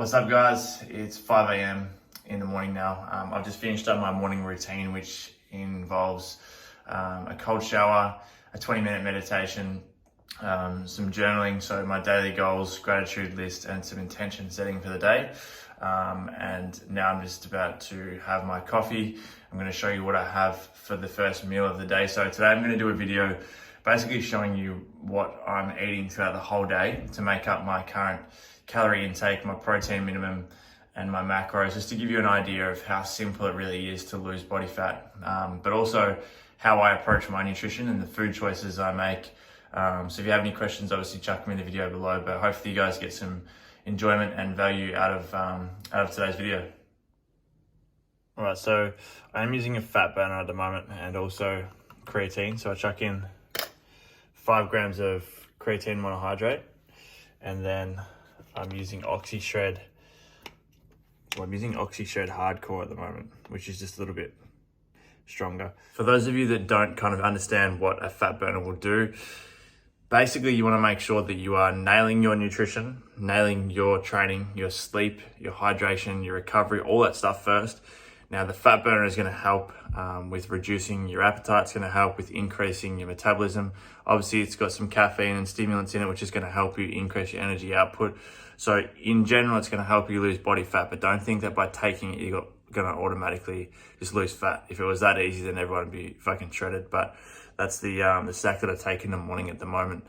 What's up, guys? It's 5 a.m. in the morning now. I've just finished up my morning routine, which involves a cold shower, a 20-minute meditation, some journaling, so my daily goals, gratitude list, and some intention setting for the day. And now I'm just about to have my coffee. I'm going to show you what I have for the first meal of the day. So today I'm going to do a video basically showing you what I'm eating throughout the whole day to make up my current calorie intake, my protein minimum, and my macros, just to give you an idea of how simple it really is to lose body fat, but also how I approach my nutrition and the food choices I make. So if you have any questions, obviously chuck them in the video below, but hopefully you guys get some enjoyment and value out of today's video. All right, so I'm using a fat burner at the moment and also creatine. So I chuck in 5 grams of creatine monohydrate, and then I'm using OxyShred. Well, I'm using OxyShred Hardcore at the moment, which is just a little bit stronger. For those of you that don't kind of understand what a fat burner will do, basically you want to make sure that you are nailing your nutrition, nailing your training, your sleep, your hydration, your recovery, all that stuff first. Now the fat burner is going to help with reducing your appetite. It's going to help with increasing your metabolism. Obviously it's got some caffeine and stimulants in it, which is going to help you increase your energy output. So in general, it's going to help you lose body fat, but don't think that by taking it, you're going to automatically just lose fat. If it was that easy, then everyone would be fucking shredded. But that's the stack that I take in the morning at the moment.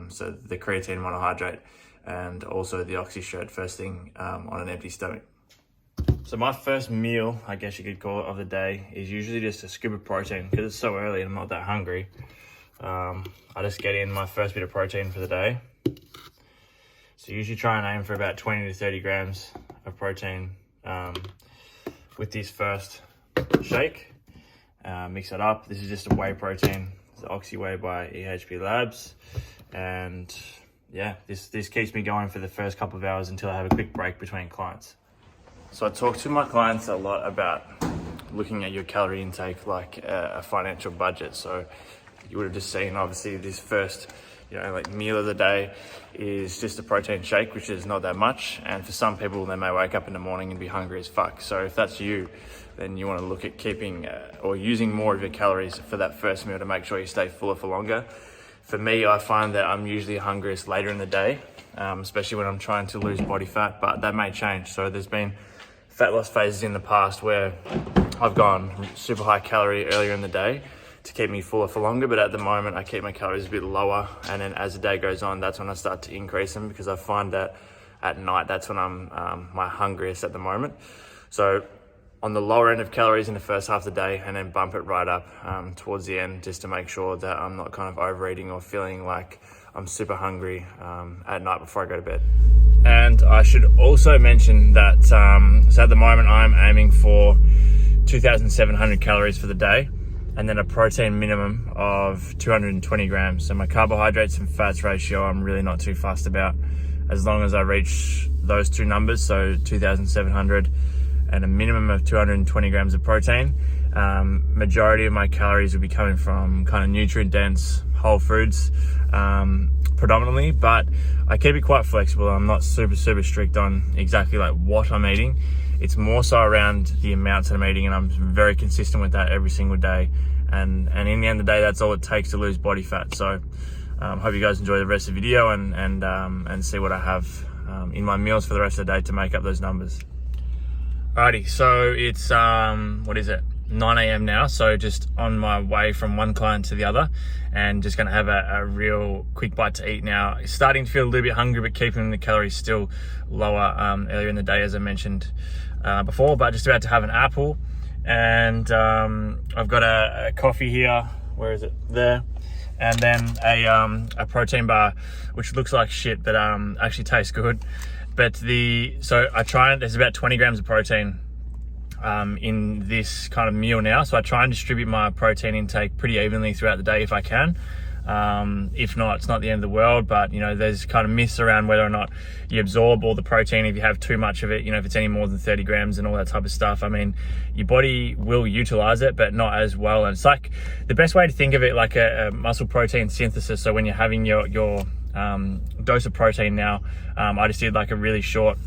So the creatine monohydrate and also the OxyShred first thing on an empty stomach. So my first meal, I guess you could call it, of the day is usually just a scoop of protein because it's so early and I'm not that hungry. I just get in my first bit of protein for the day. So usually try and aim for about 20 to 30 grams of protein with this first shake. Mix it up. This is just a whey protein. It's the Oxy Whey by EHP Labs. And yeah, this keeps me going for the first couple of hours until I have a quick break between clients. So I talk to my clients a lot about looking at your calorie intake like a financial budget. So you would have just seen, obviously, this first, meal of the day is just a protein shake, which is not that much. And for some people, they may wake up in the morning and be hungry as fuck. So if that's you, then you want to look at keeping or using more of your calories for that first meal to make sure you stay fuller for longer. For me, I find that I'm usually hungriest later in the day, especially when I'm trying to lose body fat, but that may change. So there's been fat loss phases in the past where I've gone super high calorie earlier in the day to keep me fuller for longer, but at the moment I keep my calories a bit lower, and then as the day goes on, that's when I start to increase them, because I find that at night, that's when I'm my hungriest at the moment. So on the lower end of calories in the first half of the day, and then bump it right up towards the end, just to make sure that I'm not kind of overeating or feeling like I'm super hungry at night before I go to bed. And I should also mention that, so at the moment I'm aiming for 2,700 calories for the day, and then a protein minimum of 220 grams. So my carbohydrates and fats ratio, I'm really not too fussed about, as long as I reach those two numbers, so 2,700 and a minimum of 220 grams of protein. Majority of my calories will be coming from kind of nutrient dense whole foods, predominantly, but I keep it quite flexible. I'm not super strict on exactly like what I'm eating. It's more so around the amounts that I'm eating, and I'm very consistent with that every single day. And in the end of the day, that's all it takes to lose body fat. So hope you guys enjoy the rest of the video and see what I have in my meals for the rest of the day to make up those numbers. Alrighty, so it's 9 a.m. now, so just on my way from one client to the other, and just gonna have a real quick bite to eat now. Starting to feel a little bit hungry, but keeping the calories still lower earlier in the day, as I mentioned before, but just about to have an apple, and I've got a coffee here. Where is it? There. And then a protein bar, which looks like shit, but actually tastes good. But there's about 20 grams of protein in this kind of meal now. So I try and distribute my protein intake pretty evenly throughout the day if I can. If not, it's not the end of the world, but there's kind of myths around whether or not you absorb all the protein if you have too much of it, if it's any more than 30 grams and all that type of stuff. I mean, your body will utilize it, but not as well. And it's like the best way to think of it, like a muscle protein synthesis. So when you're having your dose of protein now, I just did like a really short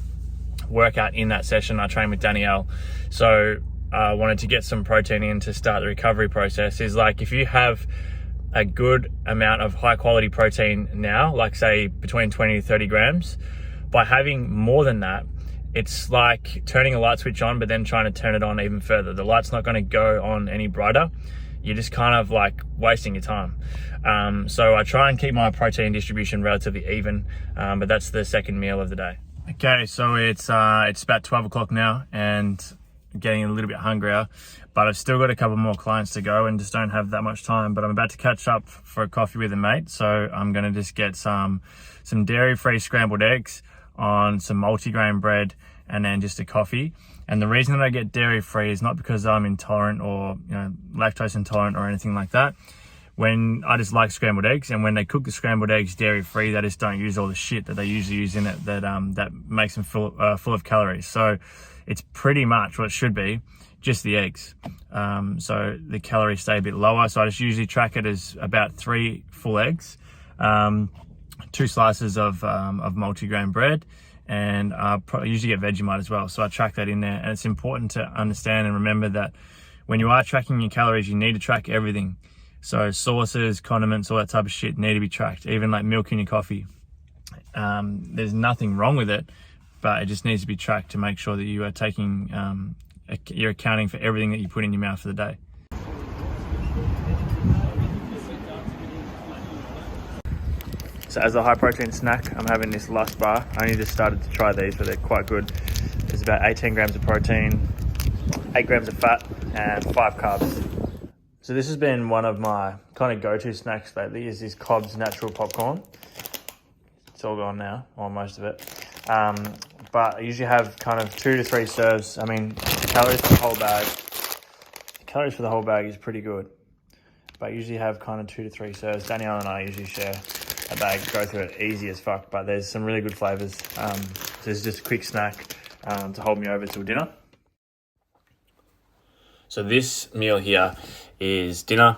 workout in that session. I trained with Danielle, so I wanted to get some protein in to start the recovery process. Is like, if you have a good amount of high quality protein now, like say between 20 to 30 grams, by having more than that, it's like turning a light switch on, but then trying to turn it on even further. The light's not going to go on any brighter. You're just kind of like wasting your time. So I try and keep my protein distribution relatively even, but that's the second meal of the day. Okay, so it's about 12 o'clock now, and getting a little bit hungrier, but I've still got a couple more clients to go and just don't have that much time. But I'm about to catch up for a coffee with a mate, so I'm gonna just get some dairy-free scrambled eggs on some multigrain bread and then just a coffee. And the reason that I get dairy-free is not because I'm intolerant or lactose intolerant or anything like that. When I just like scrambled eggs, and when they cook the scrambled eggs dairy-free, they just don't use all the shit that they usually use in it that makes them full of calories. So it's pretty much what it should be, just the eggs. So the calories stay a bit lower. So I just usually track it as about 3 full eggs, 2 slices of multigrain bread, and I usually get Vegemite as well. So I track that in there, and it's important to understand and remember that when you are tracking your calories, you need to track everything. So sauces, condiments, all that type of shit need to be tracked, even like milk in your coffee. There's nothing wrong with it, but it just needs to be tracked to make sure that you are taking, you're accounting for everything that you put in your mouth for the day. So as a high protein snack, I'm having this Lush bar. I only just started to try these, but they're quite good. There's about 18 grams of protein, 8 grams of fat, and 5 carbs. So this has been one of my kind of go-to snacks lately, is this Cobb's natural popcorn. It's all gone now, or most of it. But I usually have kind of 2 to 3 serves. I mean, calories for the whole bag is pretty good. But I usually have kind of 2 to 3 serves. Danielle and I usually share a bag, go through it easy as fuck, but there's some really good flavors. So this is just a quick snack to hold me over till dinner. So this meal here is dinner.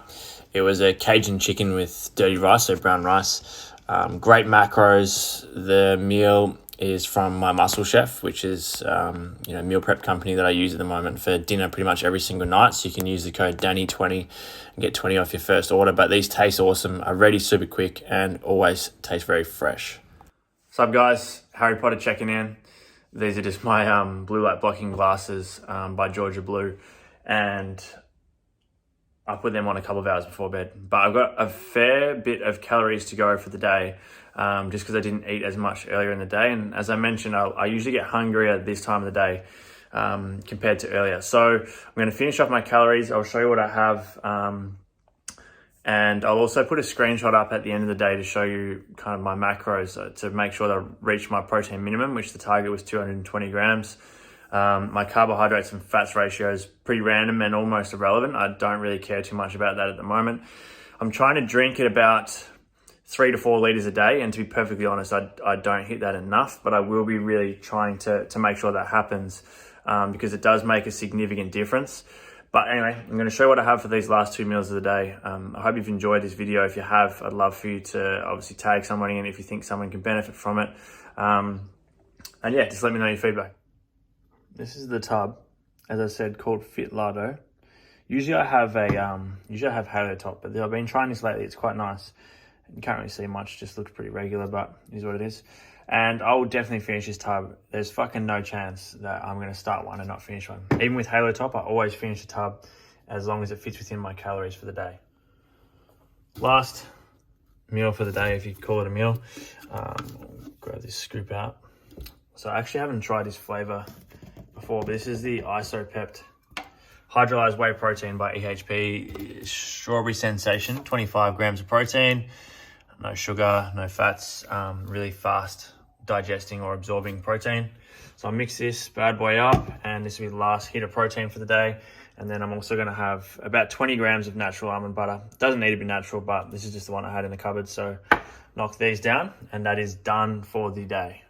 It was a Cajun chicken with dirty rice, so brown rice. Great macros. The meal is from my Muscle Chef, which is meal prep company that I use at the moment for dinner pretty much every single night. So you can use the code Danny20 and get 20 off your first order. But these taste awesome, are ready super quick, and always taste very fresh. What's up, guys? Harry Potter checking in. These are just my blue light blocking glasses by Georgia Blue, and I put them on a couple of hours before bed. But I've got a fair bit of calories to go for the day, just because I didn't eat as much earlier in the day. And as I mentioned, I usually get hungrier at this time of the day compared to earlier. So I'm going to finish off my calories. I'll show you what I have. And I'll also put a screenshot up at the end of the day to show you kind of my macros to make sure that I reach my protein minimum, which the target was 220 grams. My carbohydrates and fats ratio is pretty random and almost irrelevant. I don't really care too much about that at the moment. I'm trying to drink at about 3 to 4 liters a day, and to be perfectly honest, I don't hit that enough, but I will be really trying to make sure that happens because it does make a significant difference. But anyway, I'm going to show you what I have for these last 2 meals of the day. I hope you've enjoyed this video. If you have, I'd love for you to obviously tag somebody in if you think someone can benefit from it. And yeah, just let me know your feedback. This is the tub, as I said, called Fit Lardo. Usually I have Halo Top, but I've been trying this lately. It's quite nice. You can't really see much, just looks pretty regular, but it is what it is. And I will definitely finish this tub. There's fucking no chance that I'm going to start one and not finish one. Even with Halo Top, I always finish the tub as long as it fits within my calories for the day. Last meal for the day, if you call it a meal. Grab this scoop out. So I actually haven't tried this flavor before, but this is the Isopept Hydrolyzed Whey Protein by EHP. Strawberry Sensation, 25 grams of protein. No sugar, no fats, really fast digesting or absorbing protein. So I'll mix this bad boy up, and this will be the last hit of protein for the day. And then I'm also going to have about 20 grams of natural almond butter. Doesn't need to be natural, but this is just the one I had in the cupboard. So knock these down, and that is done for the day.